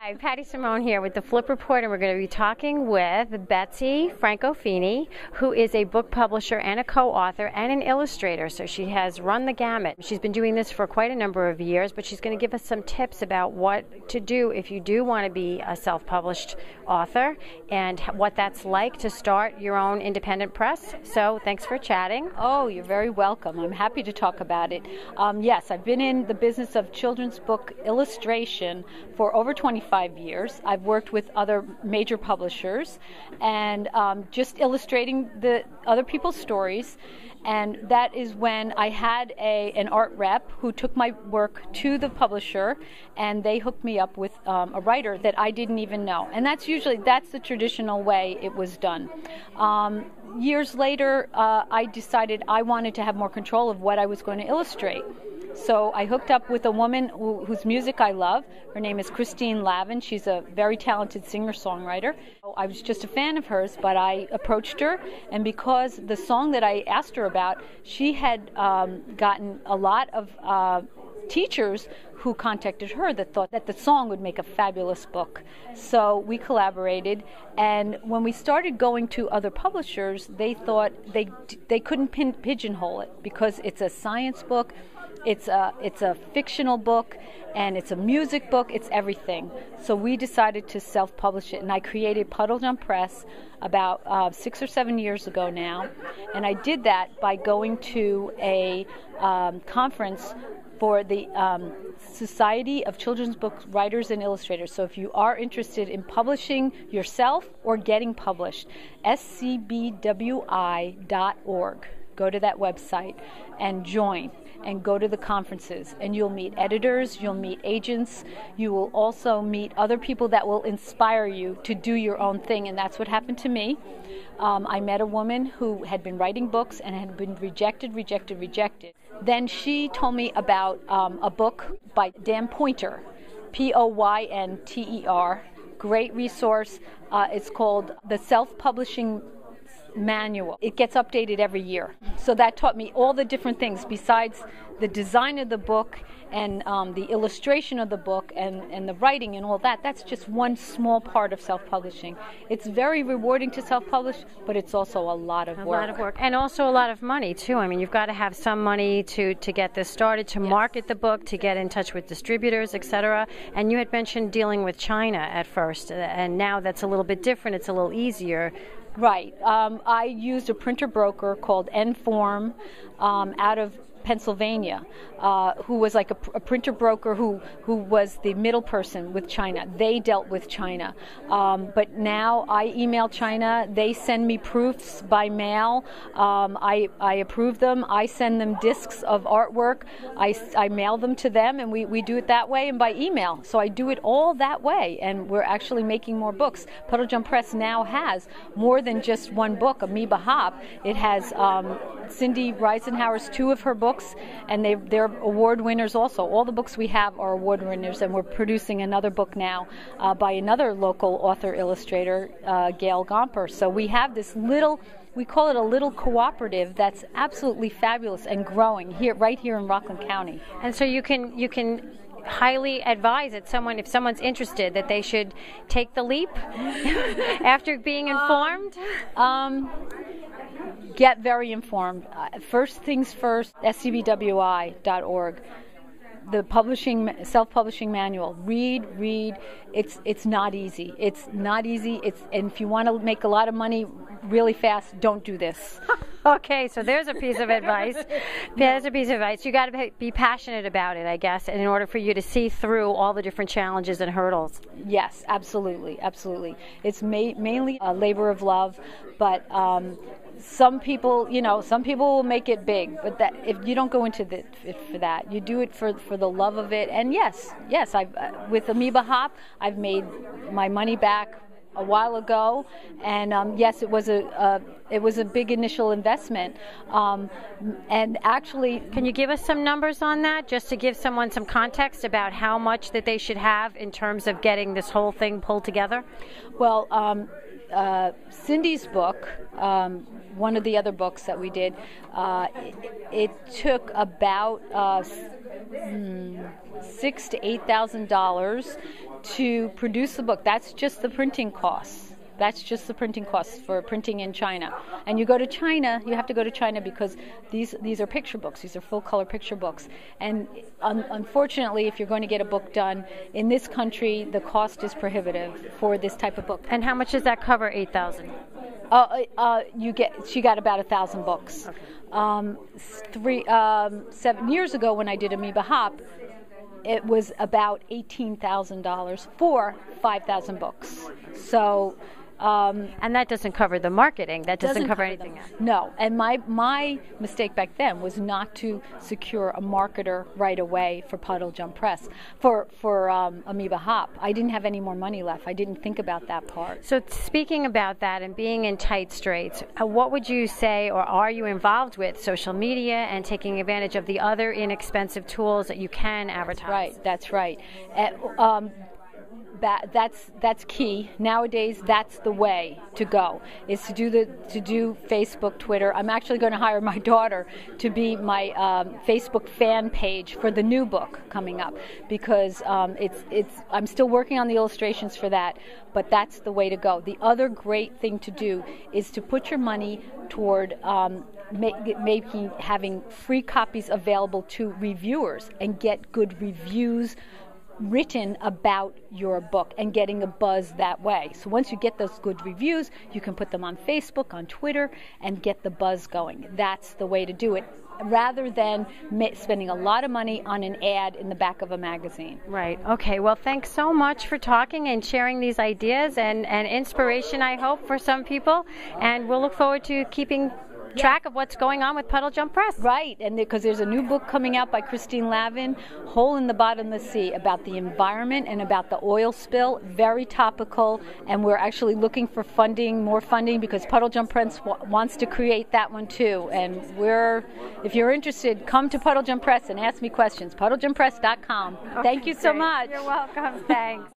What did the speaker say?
Hi, Pattie Simone here with the Flip Report, and we're going to be talking with Betsy Franco Feeney, who is a book publisher and a co-author and an illustrator. So she has run the gamut. She's been doing this for quite a number of years, but she's going to give us some tips about what to do if you do want to be a self-published author and what that's like to start your own independent press. So thanks for chatting. Oh, you're very welcome. I'm happy to talk about it. Yes, I've been in the business of children's book illustration for over 25 years. I've worked with other major publishers and just illustrating the other people's stories. And that is when I had an art rep who took my work to the publisher, and they hooked me up with a writer that I didn't even know. And that's the traditional way it was done. Years later, I decided I wanted to have more control of what I was going to illustrate. So I hooked up with a woman whose music I love. Her name is Christine Lavin. She's a very talented singer-songwriter. I was just a fan of hers, but I approached her, and because the song that I asked her about, she had gotten a lot of teachers who contacted her that thought that the song would make a fabulous book. So we collaborated, and when we started going to other publishers, they thought they couldn't pigeonhole it because it's a science book. It's a fictional book, and it's a music book. It's everything. So we decided to self-publish it, and I created Puddle Jump Press about 6 or 7 years ago now. And I did that by going to a conference for the Society of Children's Book Writers and Illustrators. So if you are interested in publishing yourself or getting published, scbwi.org. Go to that website and join and go to the conferences, and you'll meet editors, you'll meet agents, you will also meet other people that will inspire you to do your own thing, and that's what happened to me. I met a woman who had been writing books and had been rejected. Then she told me about a book by Dan Poynter, Poynter, great resource. It's called The Self-Publishing Manual. It gets updated every year. So that taught me all the different things besides the design of the book and the illustration of the book and the writing and all that. That's just one small part of self-publishing. It's very rewarding to self-publish, but it's also a lot of work. A lot of work. And also a lot of money, too. I mean, you've got to have some money to get this started, to market the book, to get in touch with distributors, etc. And you had mentioned dealing with China at first, and now that's a little bit different. It's a little easier. Right. I used a printer broker called Nform out of Pennsylvania, who was like a printer broker who was the middle person with China. They dealt with China. But now I email China. They send me proofs by mail. I approve them. I send them discs of artwork. I mail them to them, and we do it that way and by email. So I do it all that way, and we're actually making more books. Puddle Jump Press now has more than just one book, Amoeba Hop. It has Cindy Reisenhower's 2 of her books, and they're award winners also. All the books we have are award winners, and we're producing another book now by another local author illustrator, Gail Gomper. So we have this we call it a little cooperative that's absolutely fabulous and growing right here in Rockland County. And so you can highly advise that if someone's interested, that they should take the leap after being informed? Get very informed. First things first, scbwi.org. The self-publishing manual. Read. It's not easy. And if you want to make a lot of money really fast, don't do this. Okay, so there's a piece of advice. You got to be passionate about it, I guess, in order for you to see through all the different challenges and hurdles. Yes, absolutely. It's mainly a labor of love, but some people will make it big, but that if you don't go into it for that, you do it for the love of it. And yes, with Amoeba Hop, I've made my money back a while ago, and yes, it was a big initial investment, and actually, can you give us some numbers on that, just to give someone some context about how much that they should have in terms of getting this whole thing pulled together? Well, Cindy's book, one of the other books that we did, it took about $6,000 to $8,000 to produce the book. That's just the printing costs. That's just the printing costs for printing in China. And you go to China, you have to go to China because these are picture books. These are full-color picture books. And unfortunately, if you're going to get a book done in this country, the cost is prohibitive for this type of book. And how much does that cover, $8,000? She got about 1,000 books. Okay. 7 years ago when I did Amoeba Hop, it was about $18,000 for 5,000 books. So, and that doesn't cover the marketing. That doesn't cover anything else. No. And my mistake back then was not to secure a marketer right away for Puddle Jump Press for Amoeba Hop. I didn't have any more money left. I didn't think about that part. So speaking about that and being in tight straits, what would you say, or are you involved with social media and taking advantage of the other inexpensive tools that you can advertise? That's right. That's key nowadays. That's the way to go, is to do Facebook, Twitter. I'm actually going to hire my daughter to be my Facebook fan page for the new book coming up, because I'm still working on the illustrations for that, but that's the way to go. The other great thing to do is to put your money toward having free copies available to reviewers and get good reviews written about your book and getting a buzz that way. So once you get those good reviews, you can put them on Facebook, on Twitter, and get the buzz going. That's the way to do it, rather than spending a lot of money on an ad in the back of a magazine. Right. Okay. Well, thanks so much for talking and sharing these ideas and inspiration, I hope, for some people. And we'll look forward to keeping track of what's going on with Puddle Jump Press. Right, and because there's a new book coming out by Christine Lavin, Hole in the Bottom of the Sea, about the environment and about the oil spill. Very topical, and we're actually looking for more funding, because Puddle Jump Press wants to create that one too. And if you're interested, come to Puddle Jump Press and ask me questions. PuddleJumpPress.com. Thank you so much. You're welcome. Thanks.